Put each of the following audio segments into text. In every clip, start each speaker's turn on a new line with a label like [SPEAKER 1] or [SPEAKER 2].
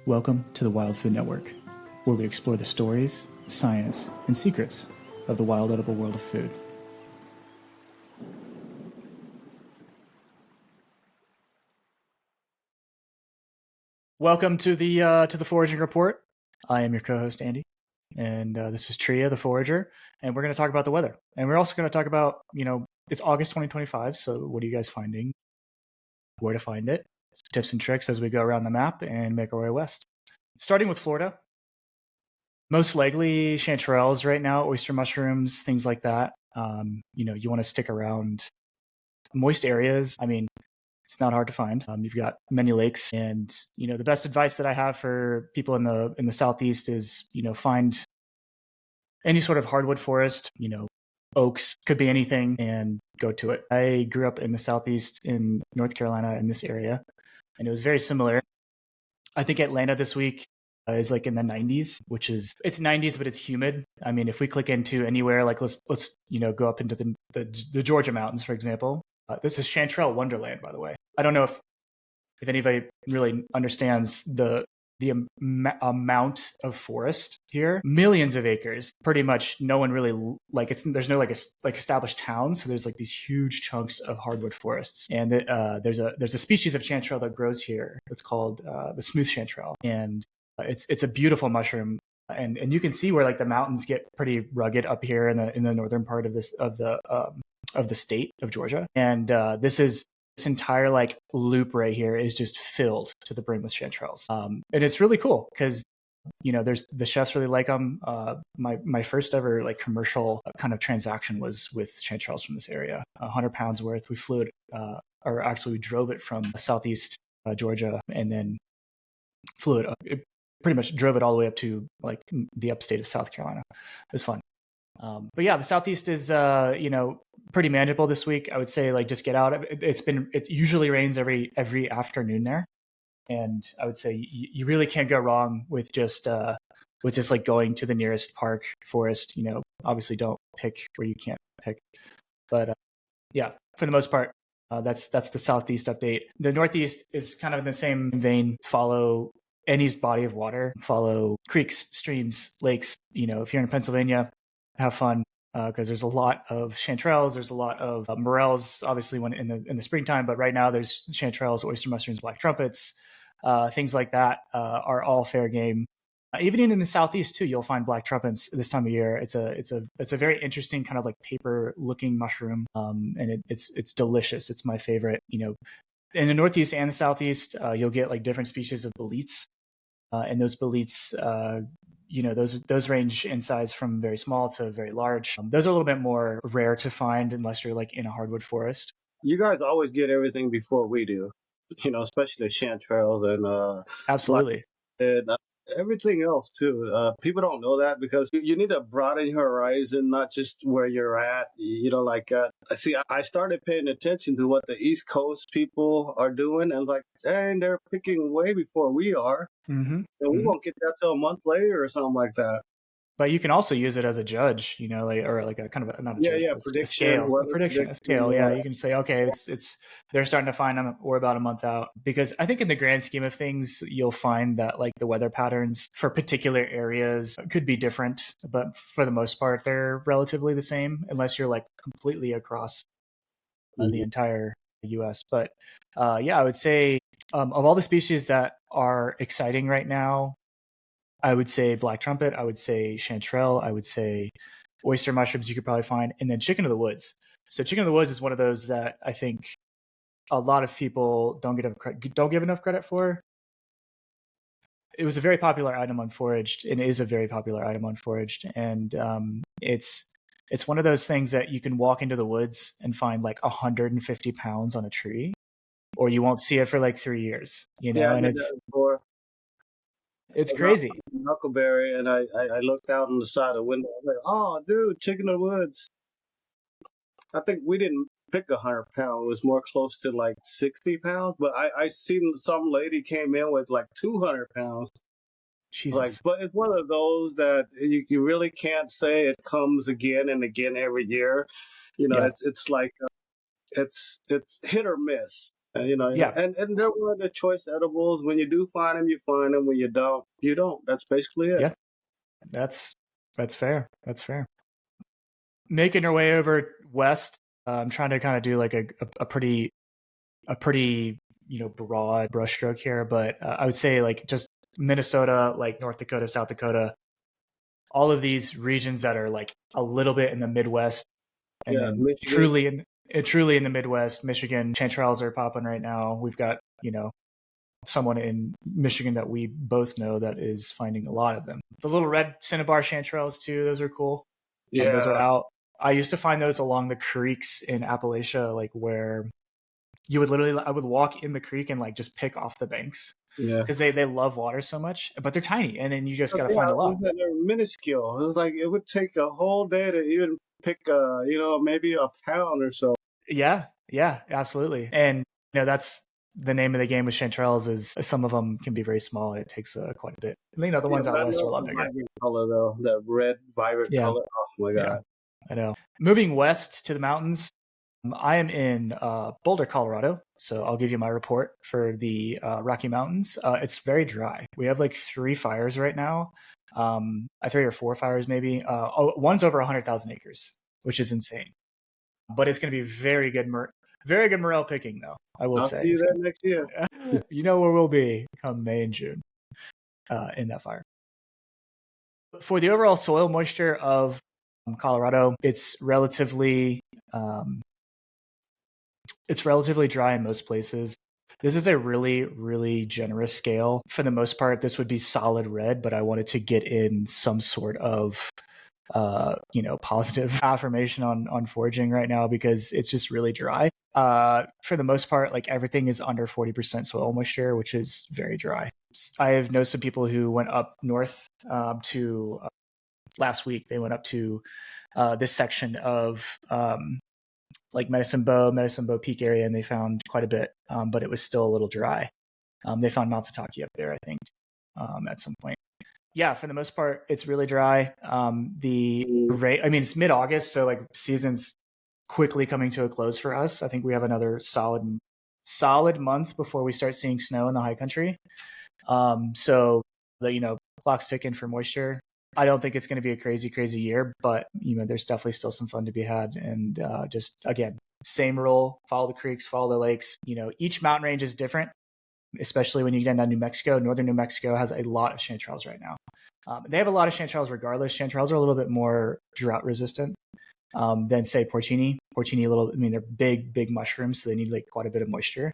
[SPEAKER 1] Welcome to the Wild Food Network, where we explore the stories, science, and secrets of the wild edible world of food. Welcome to the Foraging Report. I am your co-host Andy, and this is Tria, the forager, and we're going to talk about the weather. And we're also going to talk about, it's August 2025, so what are you guys finding? Where to find it? Tips and tricks as we go around the map and make our way west. Starting with Florida, most likely chanterelles right now, oyster mushrooms, things like that. You want to stick around moist areas. I mean, it's not hard to find. You've got many lakes, and the best advice that I have for people in the southeast is find any sort of hardwood forest. Oaks, could be anything, and go to it. I grew up in the southeast in North Carolina in this area, and it was very similar. I think Atlanta this week is like in the 90s, which is it's 90s, but it's humid. I mean, if we click into anywhere, like let's go up into the Georgia mountains, for example. This is Chanterelle Wonderland, by the way. I don't know if anybody really understands the amount of forest here. Millions of acres. Pretty much no one really there's no established towns, so there's like these huge chunks of hardwood forests. And there's a species of chanterelle that grows here. It's called the smooth chanterelle, and it's a beautiful mushroom. And you can see where like the mountains get pretty rugged up here in the northern part of the state of Georgia. And this entire like loop right here is just filled to the brim with chanterelles. And it's really cool because there's the chefs really like them. My first ever like commercial kind of transaction was with chanterelles from this area. 100 pounds worth. We flew it, or actually we drove it from southeast Georgia, and then flew it up. It pretty much drove it all the way up to like the upstate of South Carolina. It was fun. But yeah, the southeast is pretty manageable this week. I would say like just get out. It usually rains every afternoon there, and I would say you really can't go wrong with just like going to the nearest park, forest. Obviously don't pick where you can't pick, but yeah, for the most part, that's the southeast update. The northeast is kind of in the same vein. Follow any body of water, follow creeks, streams, lakes. If you're in Pennsylvania, have fun because there's a lot of chanterelles. There's a lot of morels, obviously, when in the springtime. But right now, there's chanterelles, oyster mushrooms, black trumpets, things like that are all fair game. Even in the southeast too, you'll find black trumpets this time of year. It's a very interesting kind of like paper looking mushroom, and it's delicious. It's my favorite. In the northeast and the southeast, you'll get like different species of boletes, and those boletes. Those range in size from very small to very large. Those are a little bit more rare to find unless you're like in a hardwood forest.
[SPEAKER 2] You guys always get everything before we do, especially chanterelles and
[SPEAKER 1] Absolutely.
[SPEAKER 2] and everything else too. People don't know that because you need to broaden your horizon, not just where you're at. See, I started paying attention to what the East Coast people are doing, and like, dang, they're picking way before we are,
[SPEAKER 1] Mm-hmm.
[SPEAKER 2] and we
[SPEAKER 1] Mm-hmm.
[SPEAKER 2] won't get that till a month later or something like that.
[SPEAKER 1] But you can also use it as a judge, or like a kind of not a
[SPEAKER 2] Yeah,
[SPEAKER 1] judge,
[SPEAKER 2] yeah,
[SPEAKER 1] but a
[SPEAKER 2] prediction,
[SPEAKER 1] scale,
[SPEAKER 2] weather
[SPEAKER 1] a
[SPEAKER 2] prediction.
[SPEAKER 1] scale. Yeah, you can say, okay, it's they're starting to find them. We're about a month out, because I think in the grand scheme of things, you'll find that like the weather patterns for particular areas could be different, but for the most part, they're relatively the same, unless you're like completely across the entire U.S. But yeah, I would say of all the species that are exciting right now, I would say black trumpet, I would say chanterelle, I would say oyster mushrooms you could probably find, and then chicken of the woods. So chicken of the woods is one of those that I think a lot of people don't give enough credit for. It was a very popular item on Foraged, and is a very popular item on Foraged, and it's one of those things that you can walk into the woods and find like 150 pounds on a tree, or you won't see it for like 3 years,
[SPEAKER 2] Yeah, I
[SPEAKER 1] and
[SPEAKER 2] did that before.
[SPEAKER 1] it's
[SPEAKER 2] I was out
[SPEAKER 1] crazy.
[SPEAKER 2] in Huckleberry, and I looked out on the side of the window. I was like, "Oh, dude, chicken of the woods." I think we didn't pick 100 pound. It was more close to like 60 pounds. But I seen some lady came in with like 200 pounds. Like,
[SPEAKER 1] Jesus.
[SPEAKER 2] but it's one of those that you really can't say it comes again and again every year.
[SPEAKER 1] Yeah.
[SPEAKER 2] It's like it's hit or miss.
[SPEAKER 1] Yeah,
[SPEAKER 2] and they're one of the choice edibles. When you do find them, you find them. When you don't, you don't. That's basically it.
[SPEAKER 1] yeah, that's that's fair. That's fair. Making our way over west, I'm trying to kind of do like a pretty broad brushstroke here, but I would say like just Minnesota, like North Dakota, South Dakota, all of these regions that are like a little bit in the Midwest, and
[SPEAKER 2] Yeah,
[SPEAKER 1] then
[SPEAKER 2] Michigan.
[SPEAKER 1] truly in the Midwest, Michigan, chanterelles are popping right now. We've got someone in Michigan that we both know that is finding a lot of them. The little red cinnabar chanterelles too; those are cool. Those are
[SPEAKER 2] Yeah,
[SPEAKER 1] out. I used to find those along the creeks in Appalachia, like where I would walk in the creek and like just pick off the banks
[SPEAKER 2] yeah.
[SPEAKER 1] because they love water so much, but they're tiny, and then you just got to
[SPEAKER 2] Yeah,
[SPEAKER 1] find a lot.
[SPEAKER 2] they're minuscule. It was like it would take a whole day to even pick maybe a pound or so.
[SPEAKER 1] Yeah, yeah, absolutely. And that's the name of the game with chanterelles is some of them can be very small. And it takes quite a bit. The
[SPEAKER 2] Yeah,
[SPEAKER 1] ones
[SPEAKER 2] but
[SPEAKER 1] out
[SPEAKER 2] I
[SPEAKER 1] west are a
[SPEAKER 2] love
[SPEAKER 1] lot
[SPEAKER 2] the
[SPEAKER 1] bigger.
[SPEAKER 2] vibrant color though. That red vibrant
[SPEAKER 1] Yeah,
[SPEAKER 2] color. Oh my
[SPEAKER 1] yeah,
[SPEAKER 2] god.
[SPEAKER 1] I know. Moving west to the mountains, I am in Boulder, Colorado. So I'll give you my report for the Rocky Mountains. It's very dry. We have like 3 fires right now. 3 or 4 fires maybe. One's over 100,000 acres, which is insane. But it's going to be very good morel picking, though. I will
[SPEAKER 2] I'll
[SPEAKER 1] say
[SPEAKER 2] see you
[SPEAKER 1] it's
[SPEAKER 2] there
[SPEAKER 1] going
[SPEAKER 2] next year.
[SPEAKER 1] to. You know where we'll be come May and June in that fire. For the overall soil moisture of Colorado, um, it's relatively dry in most places. This is a really, really generous scale. For the most part, this would be solid red, but I wanted to get in some sort of positive affirmation on foraging right now because it's just really dry. For the most part, like everything is under 40% soil moisture, which is very dry. I have known some people who went up north to last week. They went up to this section of like Medicine Bow Peak area, and they found quite a bit, but it was still a little dry. They found Matsutake up there, I think, at some point. Yeah, for the most part, it's really dry. The
[SPEAKER 2] Mm.
[SPEAKER 1] rate, I mean, it's mid-August, so like season's quickly coming to a close for us. I think we have another solid month before we start seeing snow in the high country. So the clock's ticking for moisture. I don't think it's going to be a crazy year, but there's definitely still some fun to be had. And just again, same rule: follow the creeks, follow the lakes. Each mountain range is different, especially when you get down New Mexico. Northern New Mexico has a lot of chanterelles right now. They have a lot of chanterelles regardless. Chanterelles are a little bit more drought resistant than say porcini. Porcini, they're big mushrooms, so they need like quite a bit of moisture.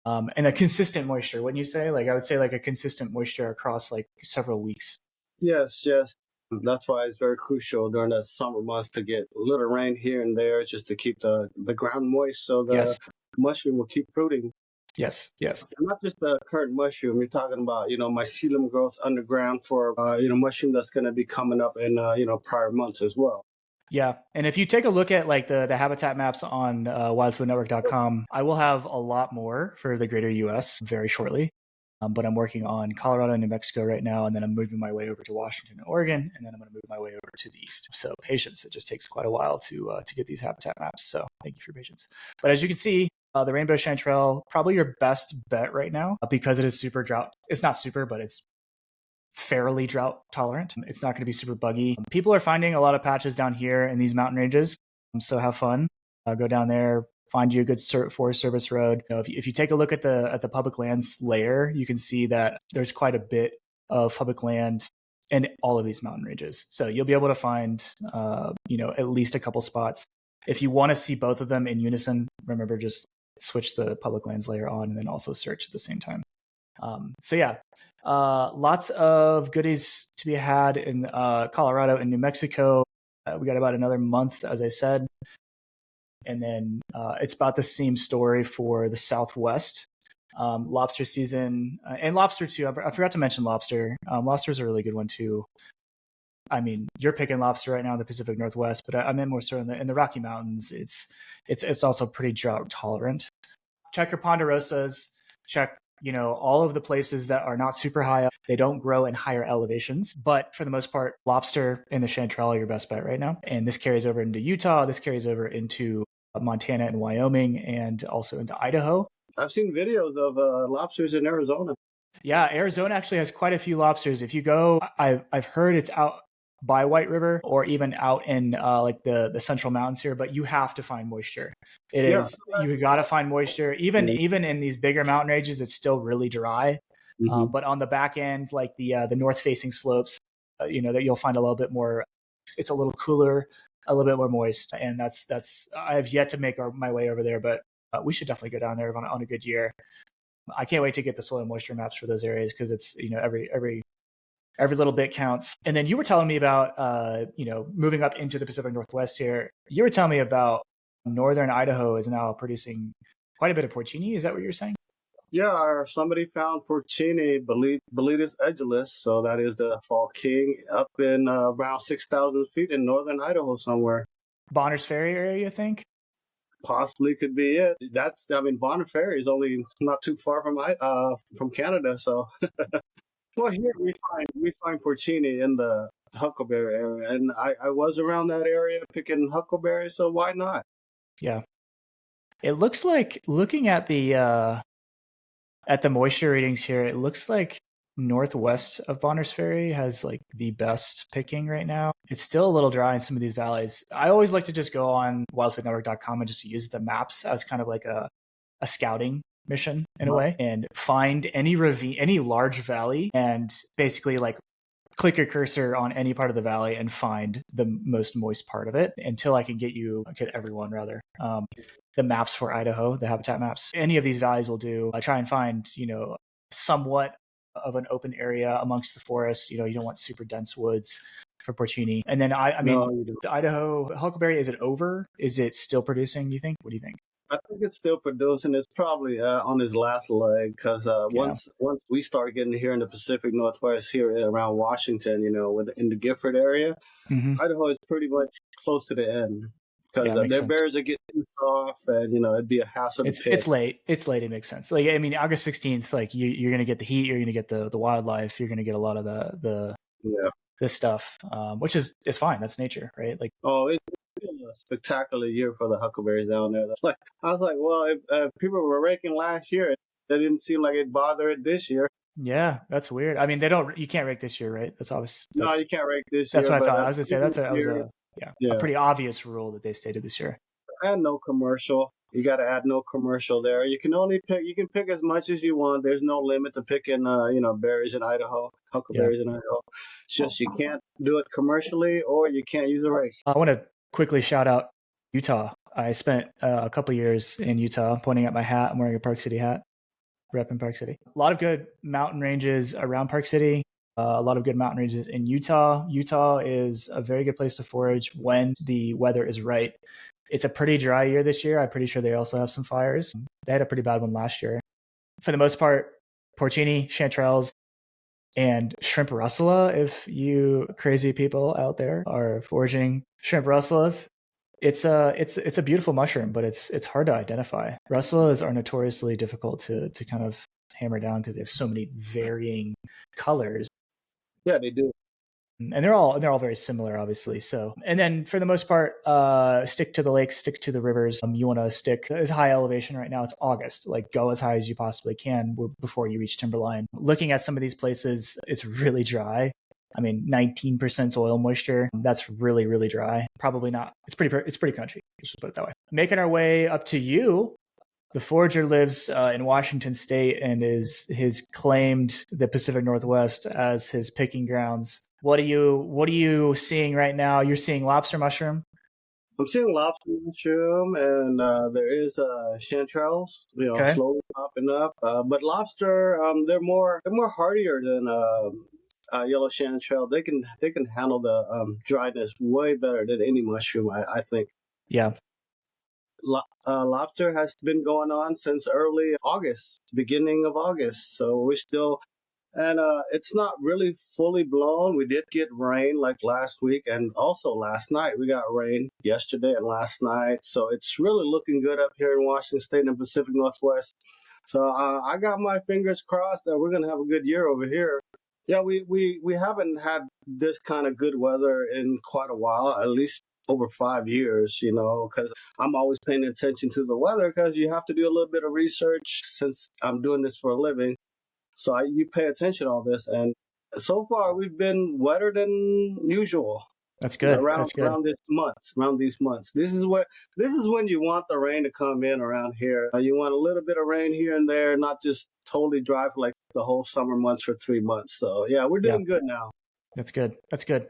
[SPEAKER 1] And a consistent moisture. Wouldn't you say? Like I would say, like a consistent moisture across like several weeks.
[SPEAKER 2] Yes, yes. That's why it's very crucial during the summer months to get a little rain here and there just to keep the ground moist so the
[SPEAKER 1] Yes,
[SPEAKER 2] mushroom will keep fruiting.
[SPEAKER 1] yes.
[SPEAKER 2] And not just the current mushroom. You're talking about, mycelium growth underground for, mushroom that's going to be coming up in, prior months as well.
[SPEAKER 1] Yeah, and if you take a look at like the habitat maps on wildfoodnetwork.com, I will have a lot more for the greater U.S. very shortly. But I'm working on Colorado and New Mexico right now, and then I'm moving my way over to Washington and Oregon, and then I'm going to move my way over to the east. So patience, it just takes quite a while to get these habitat maps. So thank you for your patience. But as you can see, the rainbow chanterelle probably your best bet right now because it is super drought. It's not super, but it's fairly drought tolerant. It's not going to be super buggy. People are finding a lot of patches down here in these mountain ranges, so have fun. Go down there, find you a good Forest Service road. If you take a look at the public lands layer, you can see that there's quite a bit of public land in all of these mountain ranges. So you'll be able to find at least a couple spots. If you want to see both of them in unison, remember just switch the public lands layer on and then also search at the same time. So yeah, lots of goodies to be had in Colorado and New Mexico. We got about another month, as I said. And then it's about the same story for the Southwest. Lobster season and lobster too. I forgot to mention lobster. Lobster is a really good one too. I mean, you're picking lobster right now in the Pacific Northwest, but I meant more so in the Rocky Mountains. It's also pretty drought tolerant. Check your ponderosas. Check all of the places that are not super high up. They don't grow in higher elevations, but for the most part, lobster and the chanterelle are your best bet right now. And this carries over into Utah. This carries over into Montana and Wyoming, and also into Idaho.
[SPEAKER 2] I've seen videos of lobsters in Arizona.
[SPEAKER 1] Yeah, Arizona actually has quite a few lobsters. If you go, I've heard it's out by White River or even out in like the Central Mountains here, but you have to find moisture. It
[SPEAKER 2] Yeah.
[SPEAKER 1] is you got to find moisture. Even in these bigger mountain ranges, it's still really dry.
[SPEAKER 2] Mm-hmm.
[SPEAKER 1] But on the back end, like the north facing slopes, that you'll find a little bit more. It's a little cooler, a little bit more moist, and that's I have yet to make my way over there, but we should definitely go down there on a good year. I can't wait to get the soil moisture maps for those areas because it's every little bit counts. And then you were telling me about moving up into the Pacific Northwest here. You were telling me about northern Idaho is now producing quite a bit of porcini. Is that what you're saying?
[SPEAKER 2] Yeah, somebody found porcini, Boletus edulis, so that is the fall king, up in around 6,000 feet in northern Idaho somewhere.
[SPEAKER 1] Bonners Ferry area, I think.
[SPEAKER 2] Possibly could be it. I mean, Bonner Ferry is only not too far from Canada, so. Well, here we find porcini in the huckleberry area, and I was around that area picking huckleberries, so why not?
[SPEAKER 1] Yeah, it looks like looking at the moisture readings here, it looks like northwest of Bonners Ferry has like the best picking right now. It's still a little dry in some of these valleys. I always like to just go on wildfooddnetwork.com and just use the maps as kind of like a scouting mission in a way and find any ravine, any large valley, and basically like click your cursor on any part of the valley and find the most moist part of it until I can get everyone rather. The maps for Idaho, the habitat maps, any of these valleys will do. I try and find, somewhat of an open area amongst the forest. You don't want super dense woods for porcini. And then I mean,
[SPEAKER 2] No, you don't.
[SPEAKER 1] Idaho huckleberry, is it over? Is it still producing? Do you think? What do you think?
[SPEAKER 2] I think it's still producing. It's probably on his last leg because
[SPEAKER 1] Yeah.
[SPEAKER 2] once we start getting here in the Pacific Northwest, here around Washington, in the Gifford area,
[SPEAKER 1] Mm-hmm.
[SPEAKER 2] Idaho is pretty much close to the end because
[SPEAKER 1] Yeah, makes
[SPEAKER 2] their
[SPEAKER 1] sense.
[SPEAKER 2] berries are getting too soft, and it'd be a hassle to pick.
[SPEAKER 1] It's late. It's late. It makes sense. Like I mean, August 16th. Like you're gonna get the heat. You're gonna get the wildlife. You're gonna get a lot of the
[SPEAKER 2] Yeah.
[SPEAKER 1] this stuff, which is fine. That's nature, right? Like
[SPEAKER 2] Oh, it's been a spectacular year for the huckleberries down there. Like I was like, well, if people were raking last year, that didn't seem like it bothered it this year.
[SPEAKER 1] yeah, that's weird. I mean, they don't. You can't rake this year, right? That's obvious.
[SPEAKER 2] No, you can't rake this
[SPEAKER 1] That's
[SPEAKER 2] year,
[SPEAKER 1] what I
[SPEAKER 2] but
[SPEAKER 1] thought. I was gonna say
[SPEAKER 2] previous
[SPEAKER 1] that was
[SPEAKER 2] year,
[SPEAKER 1] a
[SPEAKER 2] yeah,
[SPEAKER 1] pretty obvious rule that they stated this year.
[SPEAKER 2] and no commercial. You got to add no commercial there. You can pick as much as you want. There's no limit to picking, berries in Idaho,
[SPEAKER 1] Yeah.
[SPEAKER 2] huckleberries in Idaho. It's just you can't do it commercially or you can't use a rake.
[SPEAKER 1] I want to quickly shout out Utah. I spent a couple years in Utah. Pointing at my hat, I'm wearing a Park City hat. Rep in Park City. A lot of good mountain ranges around Park City. A lot of good mountain ranges in Utah. Utah is a very good place to forage when the weather is right. It's a pretty dry year this year. I'm pretty sure they also have some fires. They had a pretty bad one last year. For the most part, porcini, chanterelles, and shrimp russula. If you crazy people out there are foraging shrimp russulas, it's a beautiful mushroom, but it's hard to identify. Russulas are notoriously difficult to kind of hammer down because they have so many varying colors,
[SPEAKER 2] Yeah, they do.
[SPEAKER 1] and they're all very similar, obviously. So, and then for the most part, stick to the lakes, stick to the rivers. You want to stick as high elevation right now. It's August, like go as high as you possibly can before you reach timberline. Looking at some of these places, it's really dry. I mean, 19% soil moisture. That's really, really dry. Probably not. It's pretty country. Let's just put it that way. Making our way up to you. The forager lives in Washington State and has claimed the Pacific Northwest as his picking grounds. What are you seeing right now? You're seeing lobster mushroom.
[SPEAKER 2] I'm seeing lobster mushroom, and there is chanterelles,
[SPEAKER 1] Okay.
[SPEAKER 2] slowly popping up. But lobster, they're more hardier than yellow chanterelle. They can handle the dryness way better than any mushroom. I think.
[SPEAKER 1] Yeah.
[SPEAKER 2] Lobster has been going on since early August, beginning of August. So we're still, and it's not really fully blown. We did get rain like last week, and also last night we got rain yesterday and last night. So it's really looking good up here in Washington State and Pacific Northwest. So I got my fingers crossed that we're gonna have a good year over here. Yeah, we haven't had this kind of good weather in quite a while, at least over 5 years, because I'm always paying attention to the weather because you have to do a little bit of research since I'm doing this for a living. So you pay attention to all this. And so far, we've been wetter than usual.
[SPEAKER 1] That's good.
[SPEAKER 2] Around
[SPEAKER 1] That's good.
[SPEAKER 2] around these months. This is when you want the rain to come in around here. You want a little bit of rain here and there, not just totally dry for like the whole summer months for 3 months. So yeah, we're
[SPEAKER 1] Yeah,
[SPEAKER 2] doing good now.
[SPEAKER 1] that's good. That's good.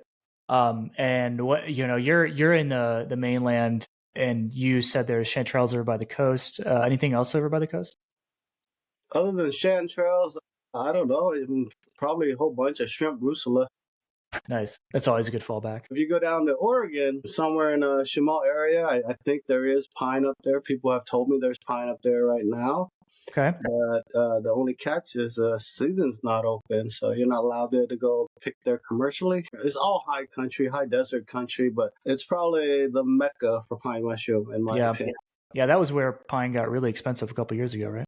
[SPEAKER 1] And what you're in the mainland, and you said there's chanterelles over by the coast. Anything else over by the coast?
[SPEAKER 2] Other than chanterelles, I don't know, probably a whole bunch of shrimp rusula.
[SPEAKER 1] Nice. That's always a good fallback.
[SPEAKER 2] If you go down to Oregon, somewhere in a Chemal area, I think there is pine up there. People have told me there's pine up there right now.
[SPEAKER 1] Okay.
[SPEAKER 2] But the only catch is season's not open, so you're not allowed to go pick there commercially. It's all high country, high desert country, but it's probably the mecca for pine mushroom, in my
[SPEAKER 1] Yeah.
[SPEAKER 2] opinion.
[SPEAKER 1] Yeah, that was where pine got really expensive a couple years ago, right?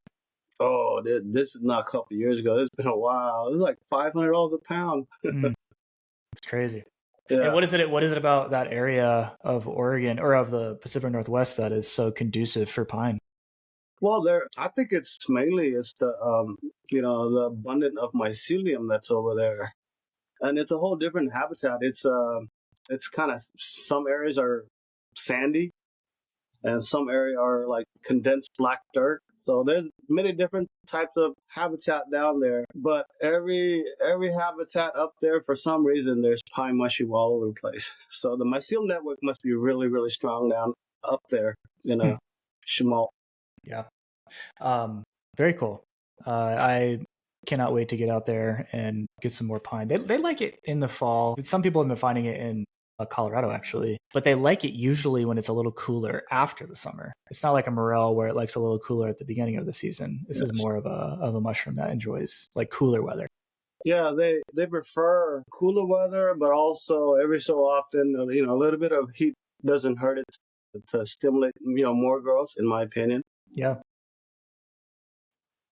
[SPEAKER 2] Oh, this is not a couple years ago. It's been a while. It was like $500 a pound.
[SPEAKER 1] Mm, it's crazy. And
[SPEAKER 2] Yeah.
[SPEAKER 1] what is it about that area of Oregon or of the Pacific Northwest that is so conducive for pine?
[SPEAKER 2] Well, I think it's the abundance of mycelium that's over there, and it's a whole different habitat. It's kind of, some areas are sandy, and some area are like condensed black dirt. So there's many different types of habitat down there, but every habitat up there, for some reason, there's pine mushroom all over the place. So the mycelium network must be really, really strong down up there in
[SPEAKER 1] Hmm.
[SPEAKER 2] a Chemal.
[SPEAKER 1] Yeah. Very cool. I cannot wait to get out there and get some more pine. They like it in the fall. Some people have been finding it in Colorado actually, but they like it usually when it's a little cooler after the summer. It's not like a morel where it likes a little cooler at the beginning of the season. This is
[SPEAKER 2] Yes.
[SPEAKER 1] more of a mushroom that enjoys like cooler weather.
[SPEAKER 2] Yeah, they prefer cooler weather, but also every so often, a little bit of heat doesn't hurt it to stimulate, more growth, in my opinion.
[SPEAKER 1] Yeah.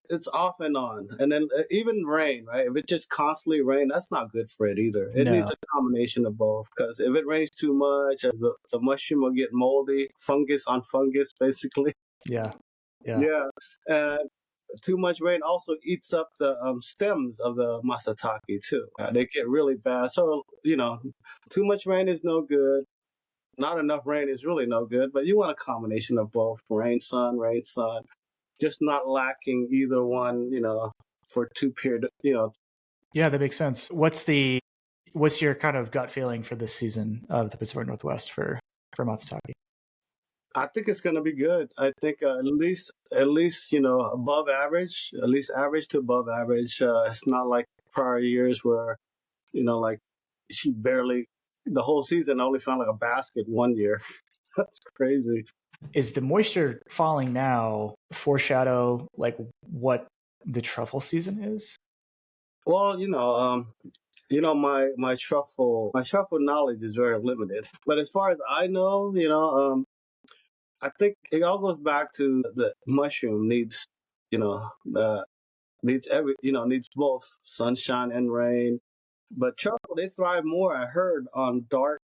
[SPEAKER 2] It's off and on, and then even rain, right? If it just constantly rain, that's not good for it either. It needs
[SPEAKER 1] No.
[SPEAKER 2] a combination of both, because if it rains too much, the mushroom will get moldy, fungus on fungus, basically.
[SPEAKER 1] Yeah. Yeah.
[SPEAKER 2] Yeah, and too much rain also eats up the stems of the masatake too. They get really bad. So too much rain is no good. Not enough rain is really no good. But you want a combination of both: rain, sun. Just not lacking either one. For two period.
[SPEAKER 1] Yeah, that makes sense. What's your kind of gut feeling for this season of the Pacific Northwest for Matsutake?
[SPEAKER 2] I think it's going to be good. I think at least above average, at least average to above average. It's not like prior years where like she barely the whole season only found like a basket one year. That's crazy.
[SPEAKER 1] Is the moisture falling now foreshadow like what the truffle season is?
[SPEAKER 2] Well, my truffle knowledge is very limited. But as far as I know, I think it all goes back to the mushroom needs, you know, uh, needs both sunshine and rain. But truffle, they thrive more, I heard, on dark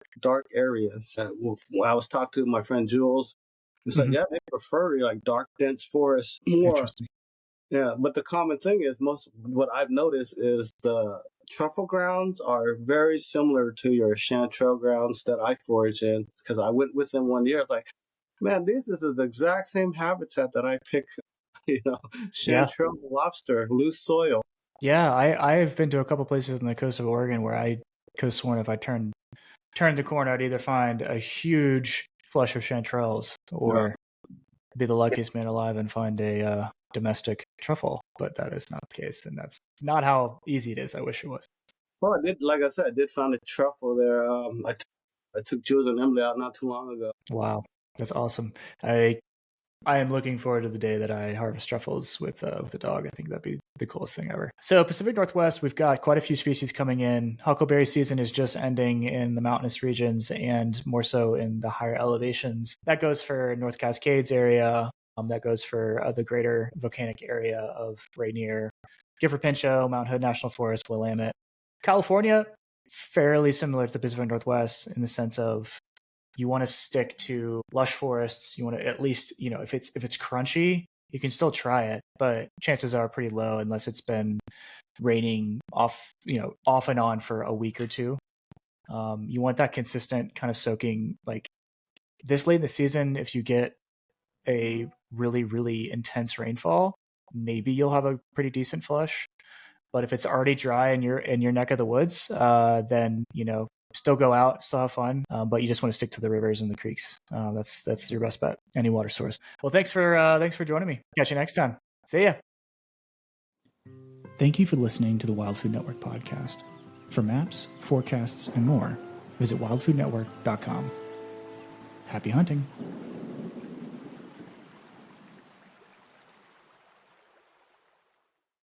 [SPEAKER 2] areas. When I was talking to my friend Jules, he said,
[SPEAKER 1] Mhm.
[SPEAKER 2] yeah, they prefer like dark, dense forests more.
[SPEAKER 1] Interesting.
[SPEAKER 2] Yeah, but the common thing is, most what I've noticed is the truffle grounds are very similar to your chanterelle grounds that I forage in, because I went with them one year. It's like, man, this is the exact same habitat that I pick,
[SPEAKER 1] Yeah.
[SPEAKER 2] chanterelle lobster, loose soil.
[SPEAKER 1] Yeah, I've been to a couple places on the coast of Oregon where I could have sworn if I turned the corner, I'd either find a huge flush of chanterelles
[SPEAKER 2] Yeah.
[SPEAKER 1] or be the luckiest man alive and find a domestic truffle. But that is not the case, and that's not how easy it is. I wish it was.
[SPEAKER 2] Well, like I said, I did find a truffle there. I took Jules and Emily out not too long ago.
[SPEAKER 1] Wow, that's awesome. I am looking forward to the day that I harvest truffles with a dog. I think that'd be the coolest thing ever. So Pacific Northwest, we've got quite a few species coming in. Huckleberry season is just ending in the mountainous regions and more so in the higher elevations. That goes for North Cascades area. That goes for the greater volcanic area of Rainier, Gifford Pinchot, Mount Hood National Forest, Willamette. California, fairly similar to the Pacific Northwest in the sense of you want to stick to lush forests. You want to at least, if it's crunchy, you can still try it, but chances are pretty low unless it's been raining off and on for a week or two. You want that consistent kind of soaking. Like this late in the season, if you get a really, really intense rainfall, maybe you'll have a pretty decent flush. But if it's already dry in your neck of the woods, then still go out, still have fun. But you just want to stick to the rivers and the creeks. That's your best bet. Any water source. Well, thanks for joining me. Catch you next time. See ya. Thank you for listening to the Wild Food Network podcast. For maps, forecasts, and more, visit wildfoodnetwork.com. Happy hunting.